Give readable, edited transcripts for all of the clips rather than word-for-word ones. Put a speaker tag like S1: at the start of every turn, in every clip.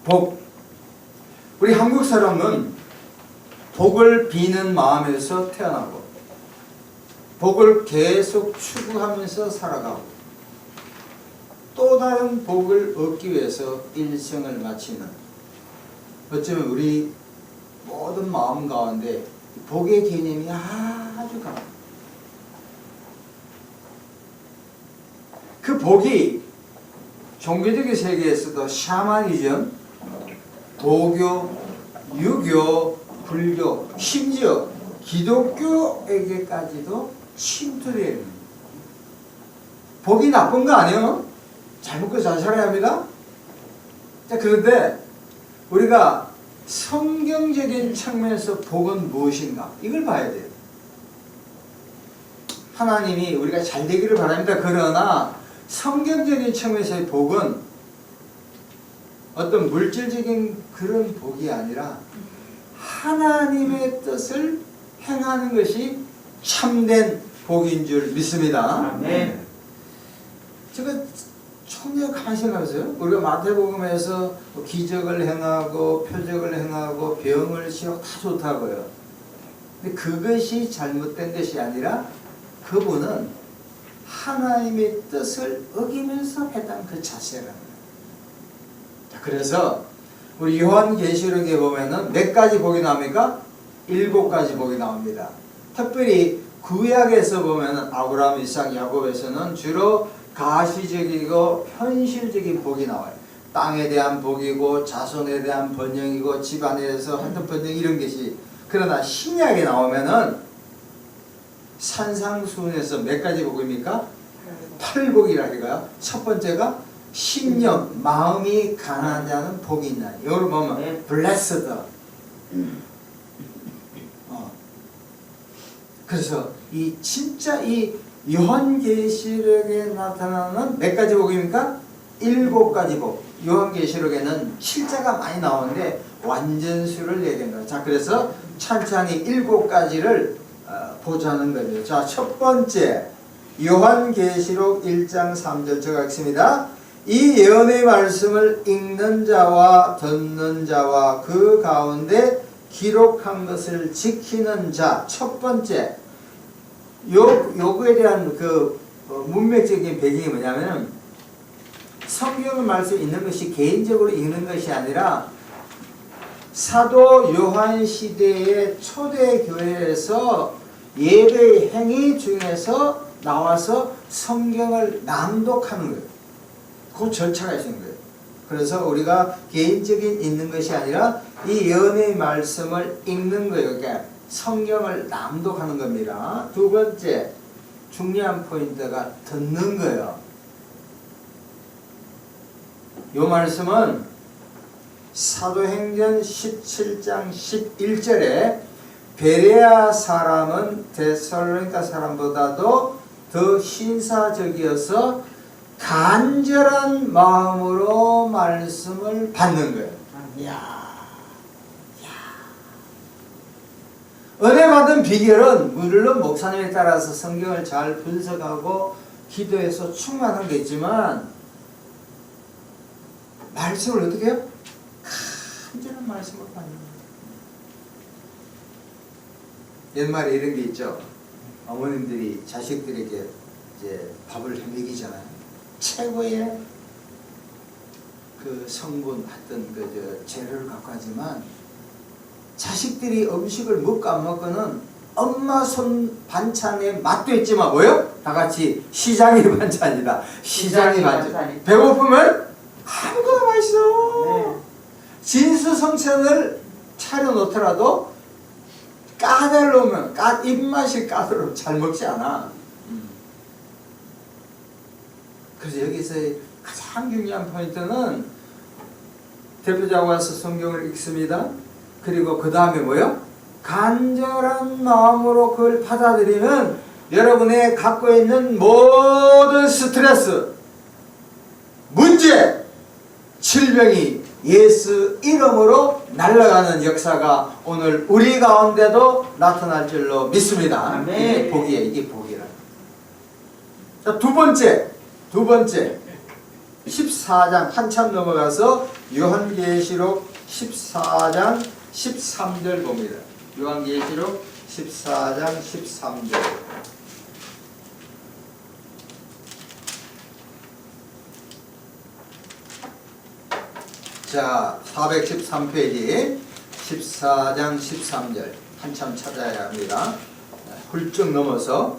S1: 복. 우리 한국 사람은 복을 비는 마음에서 태어나고 복을 계속 추구하면서 살아가고 또 다른 복을 얻기 위해서 일생을 마치는, 어쩌면 우리 모든 마음 가운데 복의 개념이 아주 강합니다. 그 복이 종교적인 세계에서도 샤머니즘, 도교, 유교, 불교, 심지어 기독교에게까지도 침투되어 있는, 복이 나쁜 거 아니에요? 잘 먹고 잘 살아야 합니다. 자, 그런데 우리가 성경적인 측면에서 복은 무엇인가, 이걸 봐야 돼요. 하나님이 우리가 잘 되기를 바랍니다. 그러나 성경적인 측면에서의 복은 어떤 물질적인 그런 복이 아니라 하나님의 뜻을 행하는 것이 참된 복인 줄 믿습니다.
S2: 네.
S1: 제가 처음에 가만히 생각해보세요. 우리가 마태복음에서 기적을 행하고 표적을 행하고 병을 치유하고 다 좋다고요. 근데 그것이 잘못된 것이 아니라 그분은 하나님의 뜻을 어기면서 했다는 그 자세라는 거예요. 자, 그래서 우리 요한계시록에 보면은 몇 가지 복이 나옵니까? 7가지 복이 나옵니다. 특별히 구약에서 보면은 아브라함, 이삭, 야곱에서는 주로 가시적이고 현실적인 복이 나와요. 땅에 대한 복이고 자손에 대한 번영이고 집안에 대해서 하는 번영, 이런 것이. 그러나 신약에 나오면은 산상수훈에서 몇 가지 복입니까? 8복이라니까요. 첫 번째가 심령, 마음이 가난한 자는 복이 있나. 이걸 보면 blessed. 그래서 이 진짜 이 요한계시록에 나타나는 몇 가지 복입니까? 7가지 복. 요한계시록에는 7자가 많이 나오는데 완전수를 내야 된다. 자, 그래서 찬찬히 7가지를 보자는 거죠. 자, 첫 번째 요한계시록 1장 3절 제가 읽습니다. 이 예언의 말씀을 읽는 자와 듣는 자와 그 가운데 기록한 것을 지키는 자. 첫 번째, 요거에 대한 그 문맥적인 배경이 뭐냐면, 성경의 말씀 읽는 것이 개인적으로 읽는 것이 아니라 사도 요한 시대의 초대교회에서 예배 행위 중에서 나와서 성경을 낭독하는 거예요. 그 절차가 있는 거예요. 그래서 우리가 개인적인 읽는 것이 아니라 이 예언의 말씀을 읽는 거예요. 그러니까 성경을 낭독하는 겁니다. 두 번째, 중요한 포인트가 듣는 거예요. 이 말씀은 사도행전 17장 11절에 베레아 사람은 데살로니가 사람보다도 더 신사적이어서 간절한 마음으로 말씀을 받는 거예요. 은혜 받은 비결은 물론 목사님에 따라서 성경을 잘 분석하고 기도해서 충만한 게 있지만, 말씀을 어떻게 해요? 간절한 말씀을 받는 거예요. 옛말에 이런 게 있죠. 어머님들이 자식들에게 이제 밥을 먹이잖아요. 최고의 그 성분 어떤 그 재료를 갖고 하지만 자식들이 음식을 먹고 안 먹고는 엄마 손 반찬에 맛도 있지만 뭐요? 다 같이 시장의 반찬이다. 시장의 반찬. 배고프면 아무거나 맛있어. 네. 진수성찬을 차려놓더라도 까다로우면 입맛이 까다로우면 잘 먹지 않아. 그래서 여기서 가장 중요한 포인트는 대표자가 와서 성경을 읽습니다. 그리고 그 다음에 뭐요? 간절한 마음으로 그걸 받아들이면 여러분의 갖고 있는 모든 스트레스, 문제, 질병이 예수 이름으로 날아가는 역사가 오늘 우리 가운데도 나타날 줄로 믿습니다. 이게 복이에요. 이게 복이라. 자, 두 번째 14장 한참 넘어가서 요한계시록 14장 13절 봅니다. 요한계시록 14장 13절. 자, 413페이지 14장 13절 한참 찾아야 합니다. 훌쩍 넘어서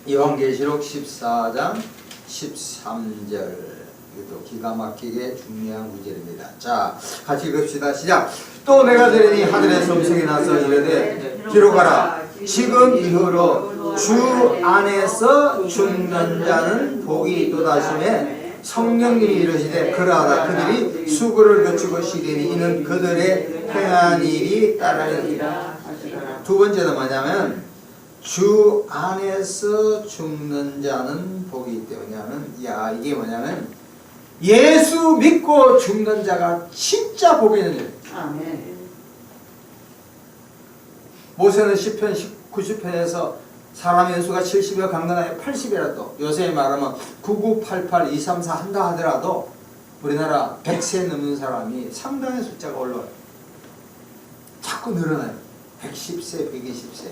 S1: 요한계시록 14장 13절. 이것도 기가 막히게 중요한 구절입니다. 자, 같이 읽읍시다. 시작. 또 내가 들으니 하늘에서 음성이 나서 이르되 기록하라. 지금 이후로 주 안에서 죽는 자는 복이 있도다 하시매 성령님이 이르시되 그러하다. 그들이 수고를 거치고 시리니 이는 그들의 행한 일이 따르리라. 두 번째는 뭐냐면 주 안에서 죽는 자는 복이 있대. 왜냐하면 이게 뭐냐면 예수 믿고 죽는 자가 진짜 복이 있는 거예요.
S2: 아멘.
S1: 모세는 시편 90편에서 사람의 수가 70이라 강건하여 80이라도 요새 말하면 9988 234 한다 하더라도 우리나라 100세 넘는 사람이 상당히 숫자가 올라와요. 자꾸 늘어나요. 110세, 120세.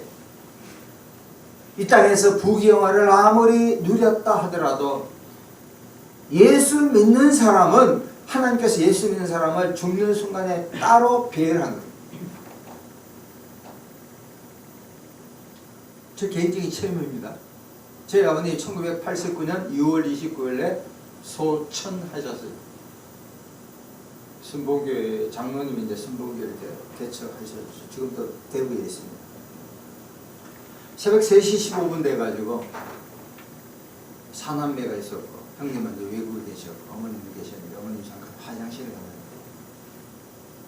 S1: 이 땅에서 부귀영화를 아무리 누렸다 하더라도 예수 믿는 사람은 하나님께서 예수 믿는 사람을 죽는 순간에 따로 배열한 거예요. 제 개인적인 체험입니다. 저희 아버님이 1989년 6월 29일에 소천하셨어요. 순복교회 장로님인데 순복교회 개척하셨죠. 지금도 대구에 있습니다. 새벽 3시 15분 돼가지고 사남매가 있었고 형님은 이제 외국에 계셨고 어머님도 계셨는데 어머님 잠깐 화장실에 갔는데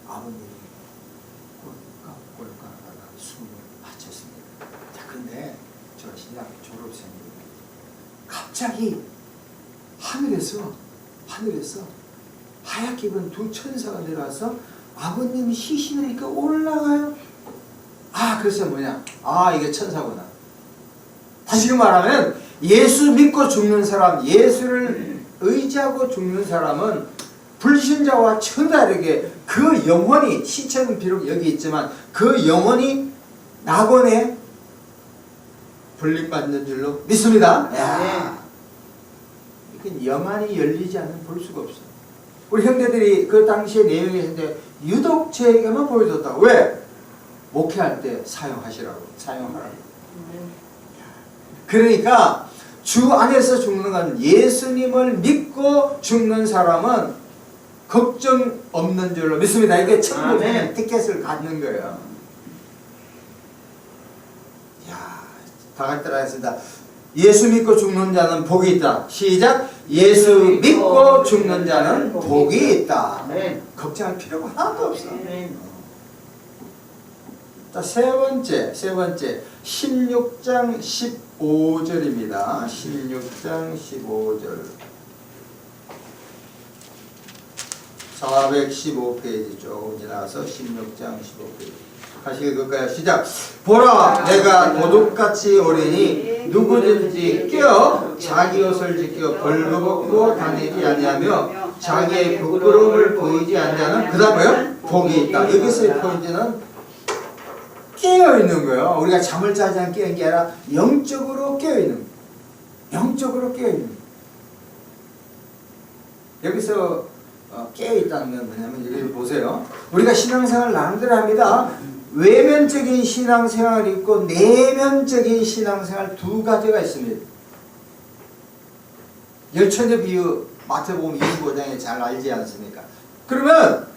S1: 아버님이 꼴깍꼴깍 하다가 숨을 마쳤습니다. 자, 근데 저 신학 졸업생입니다. 갑자기 하늘에서 하얗게 입은 두 천사가 내려와서 아버님이 시신을 이렇게 올라가요. 그래서 뭐냐? 이게 천사구나. 다시 말하면 예수 믿고 죽는 사람, 예수를 의지하고 죽는 사람은 불신자와 천다르게 그 영혼이, 시체는 비록 여기 있지만 그 영혼이 낙원에 불림받는 줄로 믿습니다. 이건 영안이 열리지 않으면 볼 수가 없어. 우리 형제들이 그 당시에 내용이 있는데 유독 저에게만 보여줬다고. 왜? 목회할 때 사용하라고. 그러니까 주 안에서 죽는 건 예수님을 믿고 죽는 사람은 걱정 없는 줄로 믿습니다. 이게 천국의 티켓을 갖는 거예요. 다 같이 따라하겠습니다. 예수 믿고 죽는 자는 복이 있다. 시작. 예수 믿고 죽는 자는 복이 있다. 걱정할 필요가 하나도 없어. 자, 세 번째 16장 15절입니다. 16장 15절 415페이지 조금 지나서 16장 15페이지 다시 읽을까요? 시작. 보라, 내가 도둑같이 오리니 누구든지 껴 자기 옷을 지켜 벌거벗고 다니지 아니하며 자기의 부끄러움을 보이지 않냐는 그 다음에요? 복이 있다. 여기서의 포인트는 깨어있는 거예요. 우리가 잠을 자지 않게 깨는 게 아니라 영적으로 깨어있는 거예요. 영적으로 깨어있는 거예요. 여기서 깨어있다는 건 뭐냐면 여기 보세요. 우리가 신앙생활을 나름대로 합니다. 외면적인 신앙생활이 있고 내면적인 신앙생활 두 가지가 있습니다. 열처녀 비유 마태복음 25장에 잘 알지 않습니까? 그러면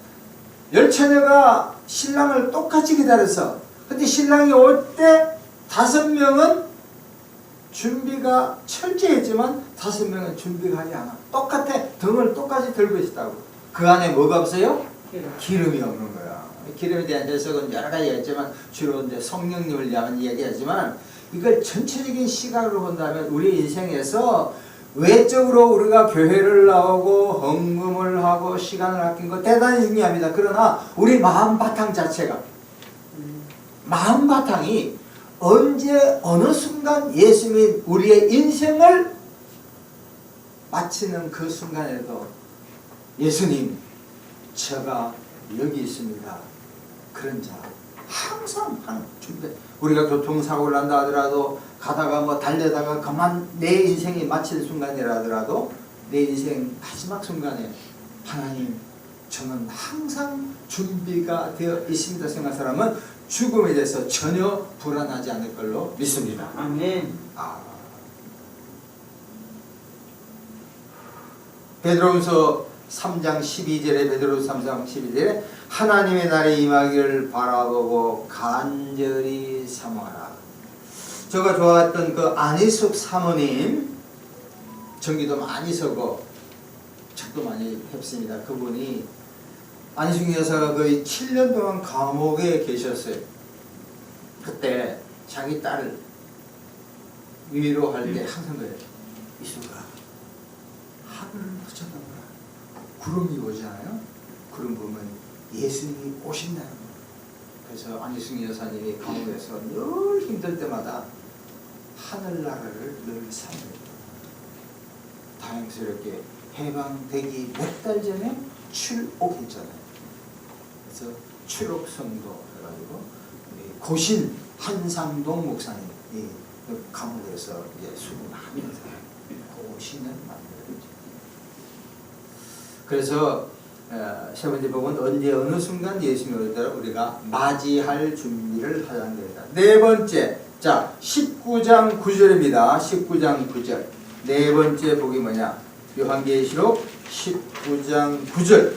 S1: 열처녀가 신랑을 똑같이 기다려서 근데 신랑이 올 때 5명은 준비가 철저했지만 5명은 준비가 하지 않아. 똑같아. 등을 똑같이 들고 있다고. 그 안에 뭐가 없어요? 기름이 없는 거야. 기름에 대한 해석은 여러 가지가 있지만 주로 이제 성령님을 위한 이야기하지만 이걸 전체적인 시각으로 본다면 우리 인생에서 외적으로 우리가 교회를 나오고 헌금을 하고 시간을 아낀 거 대단히 중요합니다. 그러나 우리 마음 바탕 자체가 마음 바탕이 언제 어느 순간 예수님이 우리의 인생을 마치는 그 순간에도 예수님, 제가 여기 있습니다. 그런 자 항상 준비. 우리가 교통사고를 난다 하더라도 가다가 뭐 달려다가 그만 내 인생이 마칠 순간이라 하더라도 내 인생 마지막 순간에 하나님, 저는 항상 준비가 되어 있습니다 생각하는 사람은 죽음에 대해서 전혀 불안하지 않을 걸로 믿습니다.
S2: 아멘.
S1: 베드로후서 3장 12절에 베드로후서 3장 12절에 하나님의 날이 임하기를 바라보고 간절히 사모하라. 제가 좋아했던 그 안희숙 사모님, 전기도 많이 서고 책도 많이 했습니다. 그분이 안희숙 여사가 거의 7년 동안 감옥에 계셨어요. 그때 자기 딸을 위로할 때 항상 그래요. 이숙아, 하늘을 쳐다보라. 구름이 오잖아요. 구름 보면 예수님이 오신다는 거예요. 그래서 안희숙 여사님이 감옥에서 늘 힘들 때마다 하늘나라를 늘 삼아요. 다행스럽게 해방되기 몇 달 전에 출옥했잖아요. 그래서 출옥성도 해가지고 고신 한상동 목사님 감옥에서 이제 수고하면서 고신을 만들었죠. 그래서 세 번째 복은 언제 어느 순간 예수님이 올 때를 우리가 맞이할 준비를 하자는 겁니다. 네 번째, 자 19장 9절입니다. 19장 9절. 네 번째 복이 뭐냐? 요한계시록 19장 9절.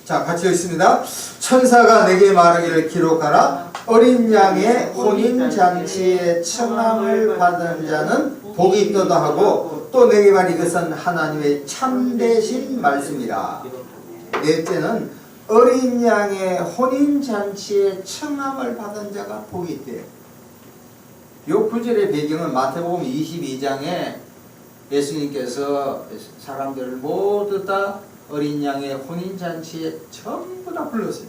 S1: 자, 같이 읽습니다. 천사가 내게 말하기를 기록하라. 어린 양의 혼인잔치에 청함을 받은 자는 복이 있도다 하고, 또 내게 말이 이것은 하나님의 참되신 말씀이라. 넷째는 어린 양의 혼인잔치에 청함을 받은 자가 복이 있대요. 요 구절의 배경은 마태복음 22장에 예수님께서 사람들을 모두 다 어린 양의 혼인잔치에 전부 다 불렀어요.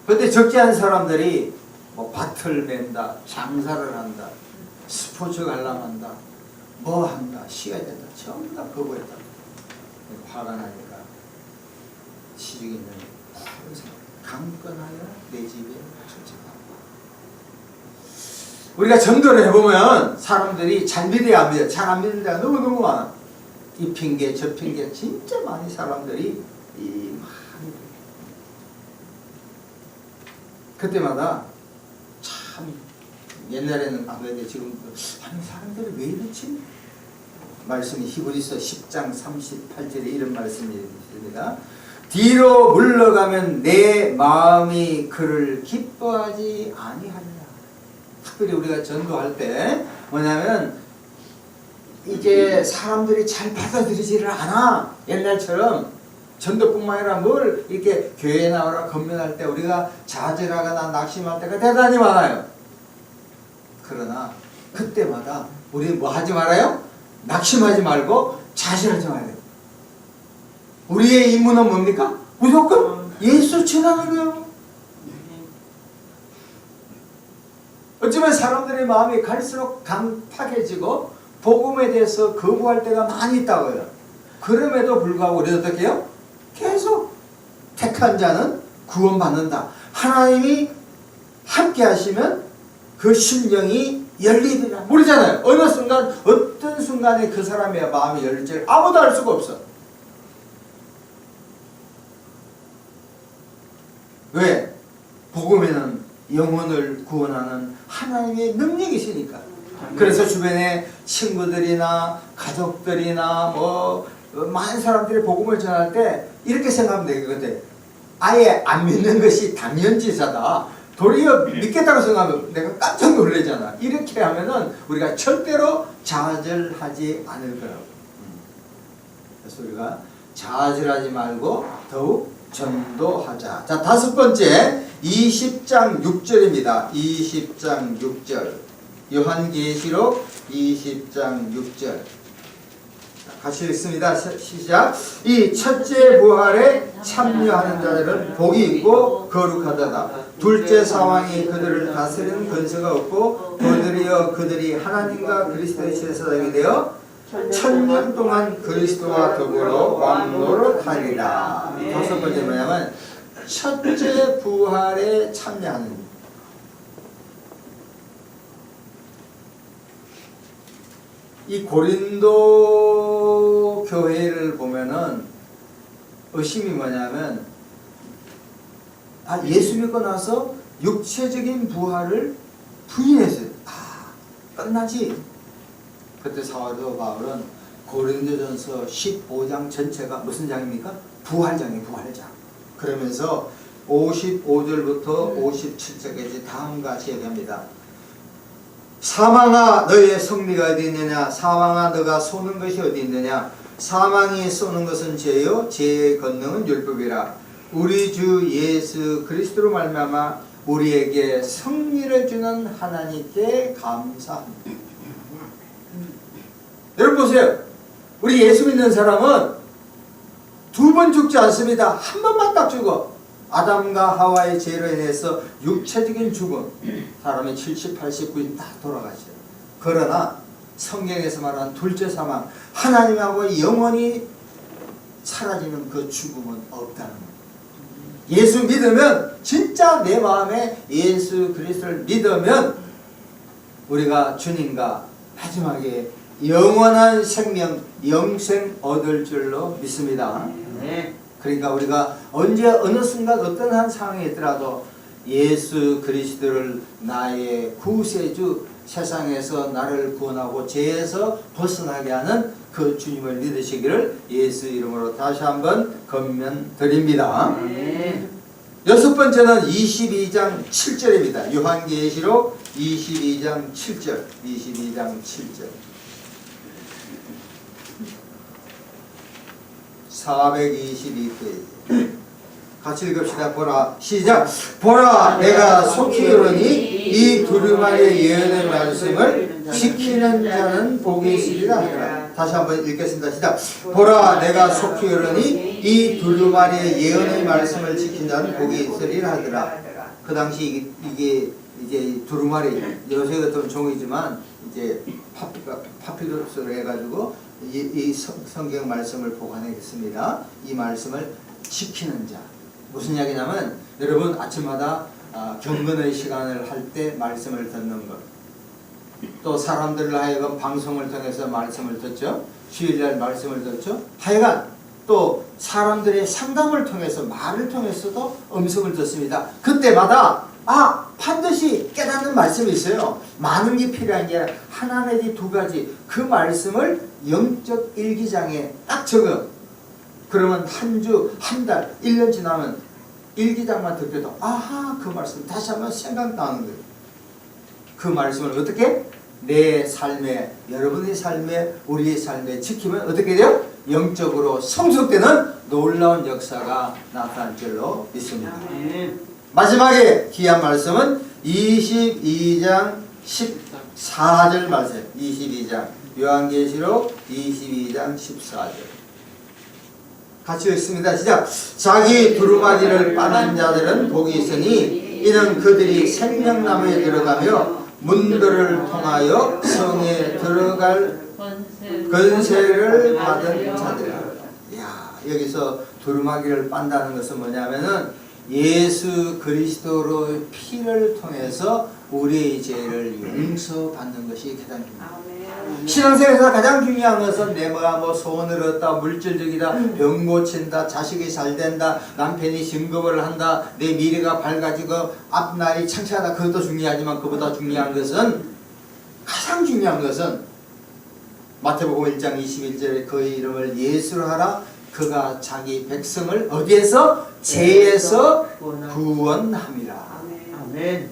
S1: 그런데 적지 않은 사람들이 뭐 밭을 맨다, 장사를 한다, 스포츠 관람한다, 뭐 한다, 쉬어야 된다, 전부 다 거부했다. 화가 나니까 시중에 있는 푸른 새 강건하여 내 집에 초청하고. 우리가 전도를 해보면 사람들이 잘 믿어야 안 믿어요. 잘 안 믿는 데가 너무너무 많아. 이 핑계 저 핑계 진짜 많이 사람들이 많이 그때마다 참 옛날에는 안 그랬는데 지금 아니 사람들이 왜 이렇지? 말씀이 히브리서 10장 38절에 이런 말씀이 있습니다. 뒤로 물러가면 내 마음이 그를 기뻐하지 아니하리라. 특별히 우리가 전도할 때 뭐냐면 이제 사람들이 잘 받아들이지를 않아. 옛날처럼 전도뿐만 아니라 뭘 이렇게 교회에 나오라 건면할 때 우리가 좌절하거나 낙심할 때가 대단히 많아요. 그러나 그때마다 우리 뭐 하지 말아요? 낙심하지 말고 좌절하지 말아요. 우리의 임무는 뭡니까? 무조건 예수 전하는 거예요. 어쩌면 사람들의 마음이 갈수록 강팍해지고 복음에 대해서 거부할 때가 많이 있다고요. 그럼에도 불구하고 우리 어떻게 해요? 계속 택한 자는 구원받는다. 하나님이 함께 하시면 그 심령이 열리리라. 모르잖아요. 어느 순간 어떤 순간에 그 사람의 마음이 열릴지 아무도 알 수가 없어. 왜? 복음에는 영혼을 구원하는 하나님의 능력이 있으니까. 그래서 주변에 친구들이나 가족들이나 뭐 많은 사람들이 복음을 전할 때 이렇게 생각하면 되거든. 아예 안 믿는 것이 당연지사다. 도리어 믿겠다고 생각하면 내가 깜짝 놀라잖아. 이렇게 하면은 우리가 절대로 좌절하지 않을 거라고. 그래서 우리가 좌절하지 말고 더욱 전도하자. 자, 다섯 번째 20장 6절입니다. 20장 6절. 요한계시록 20장 6절. 같이 읽습니다. 시작. 이 첫째 부활에 참여하는 자들은 복이 있고 거룩하다다. 둘째 사왕이 그들을 다스리는 권세가 없고 도리어 그들이 하나님과 그리스도의 제사장이 되어 1000년 동안 그리스도와 더불어 왕노를 하리라. 다섯 번째 뭐냐면 첫째 부활에 참여하는. 이 고린도 교회를 보면은 의심이 뭐냐면 예수 믿고 나서 육체적인 부활을 부인했어요. 끝나지. 그때 사도 바울은 고린도전서 15장 전체가 무슨 장입니까? 부활장이에요. 부활장. 그러면서 55절부터 57절까지 다음과 같이 얘기합니다. 사망아 너의 승리가 어디 있느냐? 사망아 너가 쏘는 것이 어디 있느냐? 사망이 쏘는 것은 죄요 죄의 권능은 율법이라. 우리 주 예수 그리스도로 말미암아 우리에게 승리를 주는 하나님께 감사합니다. 여러분 보세요. 우리 예수 믿는 사람은 두 번 죽지 않습니다. 한 번만 딱 죽어. 아담과 하와의 죄로 인해서 육체적인 죽음, 사람이 70, 80, 90 다 돌아가죠. 그러나 성경에서 말하는 둘째 사망, 하나님하고 영원히 사라지는 그 죽음은 없다는 거예요. 예수 믿으면, 진짜 내 마음에 예수 그리스도를 믿으면 우리가 주님과 마지막에 영원한 생명, 영생 얻을 줄로 믿습니다. 그러니까 우리가 언제 어느 순간 어떤 한 상황에 있더라도 예수 그리스도를 나의 구세주, 세상에서 나를 구원하고 죄에서 벗어나게 하는 그 주님을 믿으시기를 예수 이름으로 다시 한번 권면드립니다. 여섯 번째는 22장 7절입니다. 요한계시록 22장 7절. 22장 7절. 422페이지. 같이 읽읍시다. 보라. 시작. 보라 내가 속히 이르니 이 두루마리의 예언의 말씀을 지키는 자는 복이 있으리라 하더라. 다시 한번 읽겠습니다. 시작. 보라 내가 속히 이르니 이 두루마리의 예언의 말씀을 지키는 자는 복이 있으리라 하더라. 그 당시 이게 이제 두루마리, 요새 같은 종이지만 이제 파피루스를 해가지고 이 성경 말씀을 보관하겠습니다. 이 말씀을 지키는 자. 무슨 이야기냐면 여러분 아침마다 경건의 시간을 할 때 말씀을 듣는 것, 또 사람들을 하여금 방송을 통해서 말씀을 듣죠. 주일날 말씀을 듣죠. 하여간 또 사람들의 상담을 통해서 말을 통해서도 음성을 듣습니다. 그때마다 반드시 깨닫는 말씀이 있어요. 많은 게 필요한 게 아니라 하나 내지 두 가지 그 말씀을 영적 일기장에 딱 적어. 그러면 한 주, 한 달, 1년 지나면 일기장만 듣게도 그 말씀 다시 한번 생각나는 거예요. 그 말씀을 어떻게? 내 삶에, 여러분의 삶에, 우리의 삶에 지키면 어떻게 돼요? 영적으로 성숙되는 놀라운 역사가 나타날 줄로 믿습니다. 마지막에 귀한 말씀은 22장 14절 말씀. 22장 요한계시록 22장 14절 같이 읽습니다. 시작. 자기 두루마리를 빠는 자들은 복이 있으니 이는 그들이 생명나무에 들어가며 문들을 통하여 성에 들어갈 권세를 받은 자들이라. 여기서 두루마리를 빤다는 것은 뭐냐면은 예수 그리스도로의 피를 통해서 우리의 죄를 용서받는 것이 가장 중요합니다. 신앙생활에서 가장 중요한 것은 내가 소원을 얻다, 물질적이다, 병 고친다, 자식이 잘 된다, 남편이 진급을 한다, 내 미래가 밝아지고 앞날이 창창하다. 그것도 중요하지만 그보다 중요한 것은, 가장 중요한 것은 마태복음 1장 21절에 그의 이름을 예수로 하라. 그가 자기 백성을 어디에서? 죄에서 구원함이라. 아멘.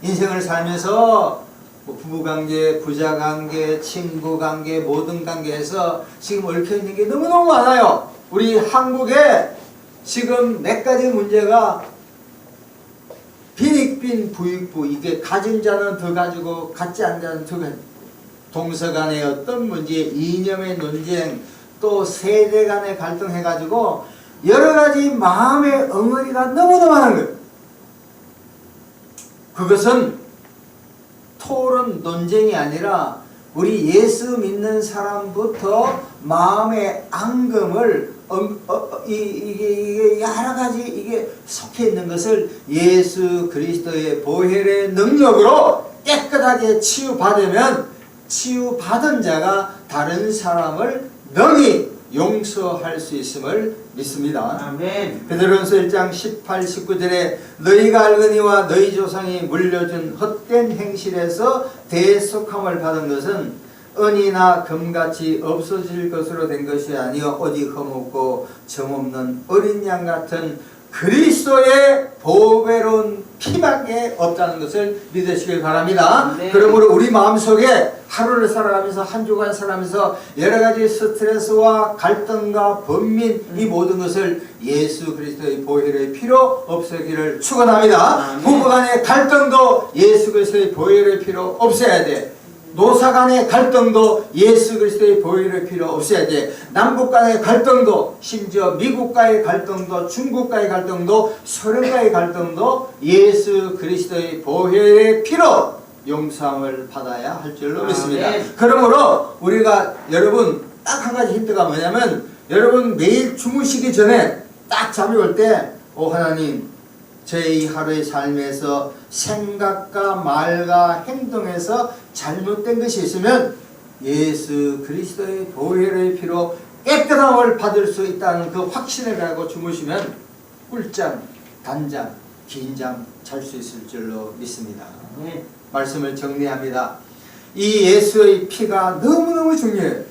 S1: 인생을 살면서 부부관계, 부자관계, 친구관계, 모든 관계에서 지금 얽혀있는 게 너무너무 많아요. 우리 한국에 지금 몇 가지 문제가 빈익빈 부익부, 이게 가진 자는 더 가지고 갖지 않는 자는 더 가지고, 동서간의 어떤 문제, 이념의 논쟁, 또 세대 간의 갈등 해가지고 여러 가지 마음의 엉어리가 너무너무 많은 거예요. 그것은 토론 논쟁이 아니라 우리 예수 믿는 사람부터 마음의 앙금을 이게 여러 가지 이게 속해 있는 것을 예수 그리스도의 보혈의 능력으로 깨끗하게 치유받으면 치유받은 자가 다른 사람을 능히 용서할 수 있음을 믿습니다.
S2: 아멘.
S1: 베드로전서 1장 18, 19절에 너희가 알거니와 너희 조상이 물려준 헛된 행실에서 대속함을 받은 것은 은이나 금같이 없어질 것으로 된 것이 아니요 오직 흠없고 점없는 어린 양 같은 그리스도의 보배로운 피밖에 없다는 것을 믿으시길 바랍니다.
S2: 네.
S1: 그러므로 우리 마음속에 하루를 살아가면서 한 주간 살아가면서 여러 가지 스트레스와 갈등과 번민 이 모든 것을 예수 그리스도의 보혈의 피로 없애기를 축원합니다. 부부 간의 갈등도 예수 그리스도의 보혈의 피로 없애야 돼. 노사 간의 갈등도 예수 그리스도의 보혈의 피로 없애야 돼. 남북 간의 갈등도, 심지어 미국과의 갈등도, 중국과의 갈등도, 소련과의 갈등도 예수 그리스도의 보혈의 피로 용서함을 받아야 할 줄로 믿습니다. 그러므로 우리가 여러분 딱 한 가지 힌트가 뭐냐면 여러분 매일 주무시기 전에 딱 잠이 올 때 하나님 제 하루의 삶에서 생각과 말과 행동에서 잘못된 것이 있으면 예수 그리스도의 보혈의 피로 깨끗함을 받을 수 있다는 그 확신을 가지고 주무시면 꿀잠, 단잠, 긴잠 잘 수 있을 줄로 믿습니다. 말씀을 정리합니다. 이 예수의 피가 너무너무 중요해요.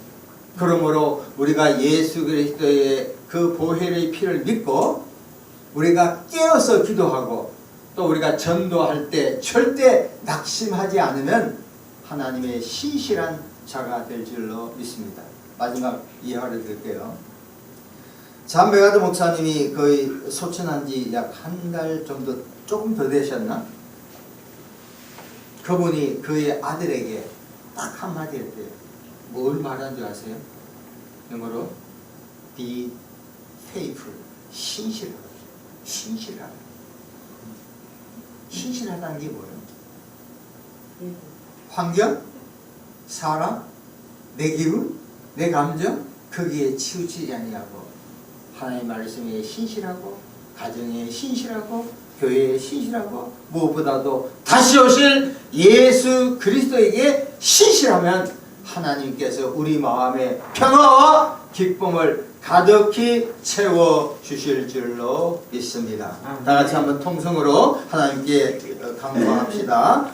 S1: 그러므로 우리가 예수 그리스도의 그 보혈의 피를 믿고 우리가 깨어서 기도하고 또 우리가 전도할 때 절대 낙심하지 않으면 하나님의 신실한 자가 될 줄로 믿습니다. 마지막 이해를 드릴게요. 잠베가드 목사님이 거의 소천한 지 약 한 달 정도 조금 더 되셨나? 그분이 그의 아들에게 딱 한마디 했대요. 뭘 말한 줄 아세요? 영어로 Be faithful, 신실하다. 신실하다. 신실하다는 게 뭐예요? 환경? 사람? 내 기분? 내 감정? 거기에 치우치지 아니하고 하나님의 말씀에 신실하고 가정에 신실하고 교회에 신실하고 무엇보다도 다시 오실 예수 그리스도에게 신실하면 하나님께서 우리 마음에 평화와 기쁨을 가득히 채워 주실 줄로 믿습니다. 다 같이 한번 통성으로 하나님께 강구합시다.